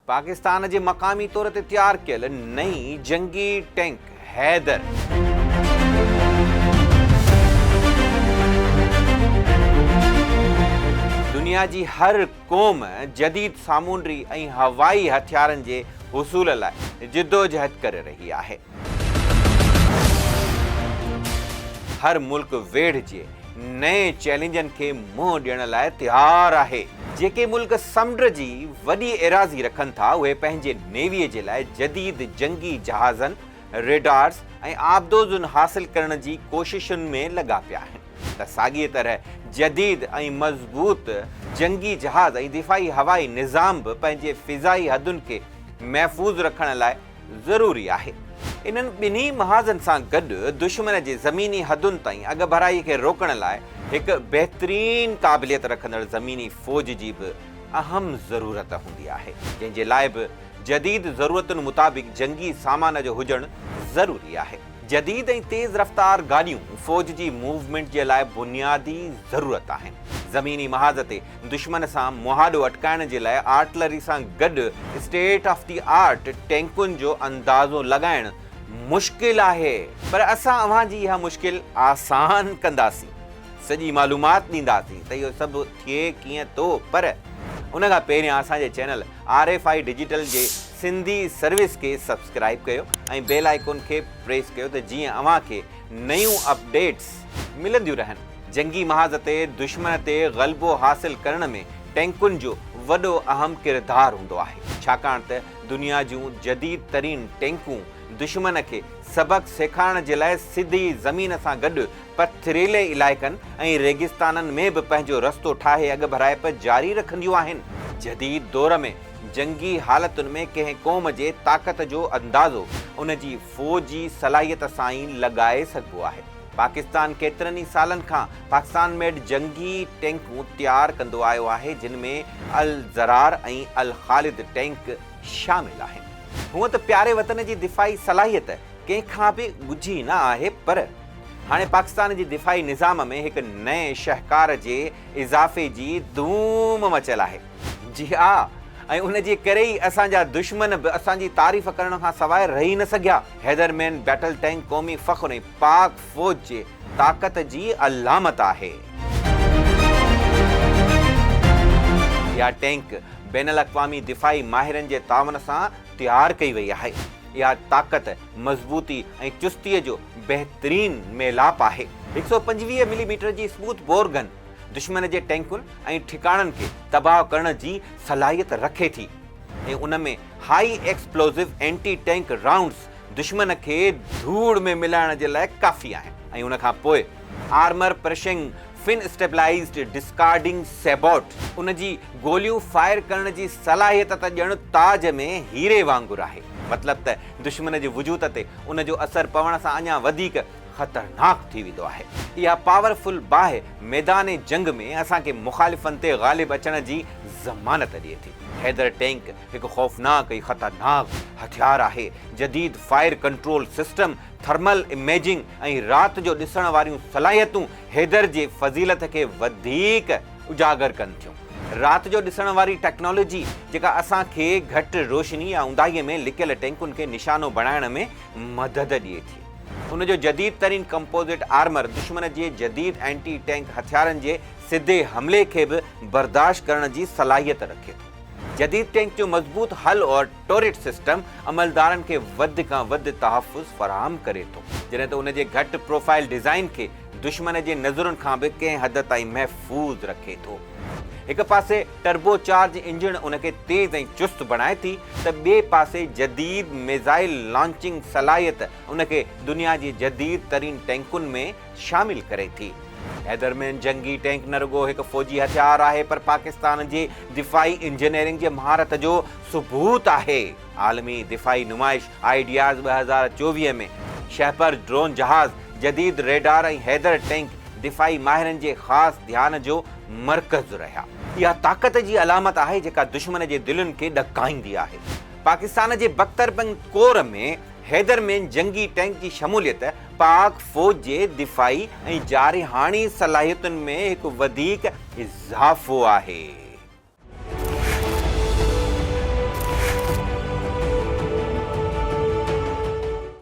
पाकिस्तान जे मक़ामी तौर ते तैयार कयल नई जंगी टैंक हैदर दुनिया जी हर क़ौम जदीद सामूंडी ऐं हवाई हथियारनि जे हुसूल लाइ जिदोजहद करे रही आहे। हर मुल्क वेढ़ जे नए चैलेंजनि खे मुंहुं ॾियण लाइ तैयार आहे। जेके मुल्क समुंड जी वॾी एराज़ी रखनि था उहे पंहिंजे नेवीअ जे लाइ जदीद जंगी जहाज़नि, रेडार्स ऐं आबदोज़ुनि हासिल करण जी कोशिशुनि में लॻा पिया आहिनि त साॻीअ तरह जदीद ऐं मज़बूत जंगी जहाज़ ऐं दिफ़ाई हवाई निज़ाम बि पंहिंजे फ़िज़ाई हदुनि खे महफ़ूज़ रखण लाइ ज़रूरी आहे। इन्हनि ॿिन्ही महाज़नि सां गॾु दुश्मन जे ज़मीनी हदुनि ताईं अॻ भराई खे रोकण लाइ हिकु बहितरीन क़ाबिलियत रखंदड़ ज़मीनी फ़ौज जी बि अहम ज़रूरत हूंदी आहे, जंहिंजे लाइ बि जदीद ज़रूरतुनि मुताबिक़ जंगी सामान जो हुजणु ज़रूरी आहे। जदीद ऐं तेज़ रफ़्तार गाॾियूं फ़ौज जी मूवमेंट जे लाइ बुनियादी ज़रूरत आहिनि। ज़मीनी महाज़ ते दुश्मन सां मुहाॾो अटकाइण जे लाइ आर्टिलरी सां गॾु स्टेट ऑफ द आर्ट टैंकुनि जो अंदाज़ो लॻाइणु मुश्किल आहे, पर असां अव्हां जी इहा मुश्किल आसान कंदासीं। सॼी मालूमात ॾींदासीं त इहो सभु थिए कीअं थो, पर उन खां पहिरियां असांजे चैनल RFI डिजिटल जे सिंधी सर्विस खे सब्सक्राइब कयो ऐं बेल आइकॉन खे प्रेस कयो त जीअं अव्हांखे नयूं अपडेट्स मिलंदियूं रहनि। जंगी महाज़ ते दुश्मन ते ग़लबो हासिल करण में टैंकुनि जो वॾो अहम किरदारु हूंदो आहे, छाकाणि त दुनिया जूं जदीद तरीन टैंकूं दुश्मन खे सबक़ सेखारण जे लाइ सिधी ज़मीन सां गॾु पथरीले इलाइक़नि ऐं रेगिस्ताननि में बि पंहिंजो रस्तो ठाहे अॻ भराइप जारी रखंदियूं आहिनि। जदीद दौर में जंगी हालतुनि में कंहिं क़ौम जे ताक़त जो अंदाज़ो उन जी फ़ौजी सलाहियत सां ई लॻाए सघिबो आहे। पाकिस्तान केतिरनि ई सालनि खां पाकिस्तान मेड जंगी टैंकूं तैयारु कंदो आयो आहे, जिन में अल ज़रार ऐं अल ख़ालिद टैंक शामिल आहिनि। हूअं त प्यारे वतन जी दिफ़ाई सलाहियत कंहिंखां बि ॻुझी न आहे, पर हाणे पाकिस्तान जी दिफ़ाई निज़ाम में हिकु नए शहकार जे इज़ाफ़े जी धूम मचियल आहे। जी हा, ऐं उन जे करे ई असांजा दुश्मन बि असांजी तारीफ़ करण खां सवाइ रही न सघिया। हैदरमैन बैटल टैंक क़ौमी फ़ख़्र ऐं पाक फ़ौज जे ताक़त जी अलामत आहे। इहा टैंक बैनुल अक़वामी दिफ़ाई माहिरनि जे तावन सां तैयार कई वई आहे। इहा ताक़त, मज़बूती ऐं चुस्तीअ जो बहितरीन मेलाप आहे। 125 मिलीमीटर जी स्मूथ बोर गन दुश्मन जे टैंकुनि ऐं ठिकाणनि खे तबाह करण जी सलाहियत रखे थी ऐं उन में high explosive anti tank rounds दुश्मन खे धूड़ में मिलाइण जे लाइ काफ़ी आहिनि। ऐं उन खां पोइ आर्मर प्रशिंग फिन स्टेबलाइज़्ड डिस्कार्डिंग सेबॉट उन जी गोलियूं फायर करण जी सलाहियत त ॼण ताज में हीरे वांगुरु आहे। मतिलबु त दुश्मन जे वजूद ते उन जो असरु पवण सां अञा वधीक ख़तरनाक थी वेंदो आहे। इहा पावरफुल बाहि मैदान जंग में असांखे मुख़ालिफ़नि ते ग़ालिब अचण जी ज़मानत ॾिए थी। हैदर टैंक हिकु ख़ौफ़नाक ऐं ख़तरनाक हथियार आहे। जदीद fire control system, thermal imaging ऐं राति जो ॾिसण वारियूं सलाहियतूं हैदर जे फ़ज़ीलत खे वधीक उजागर कनि थियूं। राति जो ॾिसण वारी टेक्नोलॉजी जेका असांखे घटि रोशनी या ऊंदाहीअ में लिकियल टैंकुनि खे निशानो बणाइण में मदद ॾिए थी। उन जो जदीद तरीन कंपोज़िट आर्मर दुश्मन जे जदीद एंटी टैंक हथियारनि जे सिधे हमले खे बि बर्दाश्त करण जी सलाहियत रखे थो। जदीद टैंक जो मज़बूत हल और टोरेट सिस्टम अमलदारनि खे वधि खां वधि तहफ़ुज़ फ़राहम करे थो, जॾहिं त उन जे घटि प्रोफाइल डिज़ाइन खे दुश्मन जे नज़रुनि खां बि कंहिं हद ताईं महफ़ूज़ रखे थो। हिकु पासे टर्बो चार्ज इंजन उन खे तेज़ ऐं चुस्त बणाए थी, त ॿिए पासे जदीद मिज़ाइल लॉन्चिंग सलाहियत उन खे दुनिया जी जदीद तरीन टैंकुनि में शामिल करे थी। हैदरमैन जंगी टैंक न रुगो हिकु फ़ौजी हथियार आहे, पर पाकिस्तान जे दिफ़ाई इंजीनियरिंग जे महारत जो सबूत आहे। आलमी दिफ़ाई नुमाइश आइडियाज़ 2024 में शहपर ड्रोन जहाज़, जदीद रेडार ऐं हैदर टैंक दिफ़ाई माहिरनि जे ख़ासि ध्यान जो मर्कज़ रहिया। इहा ताक़त जी अलामत आहे जेका दुश्मन जे दिलनि खे ॾकाईंदी आहे। पाकिस्तान जे बख्तरबंद कोर में हैदरमैन जंगी टैंक जी शमूलियत पाक फ़ौज जे दिफ़ाई ऐं जारिहाणी सलाहियतुनि में हिकु वधीक इज़ाफ़ो आहे।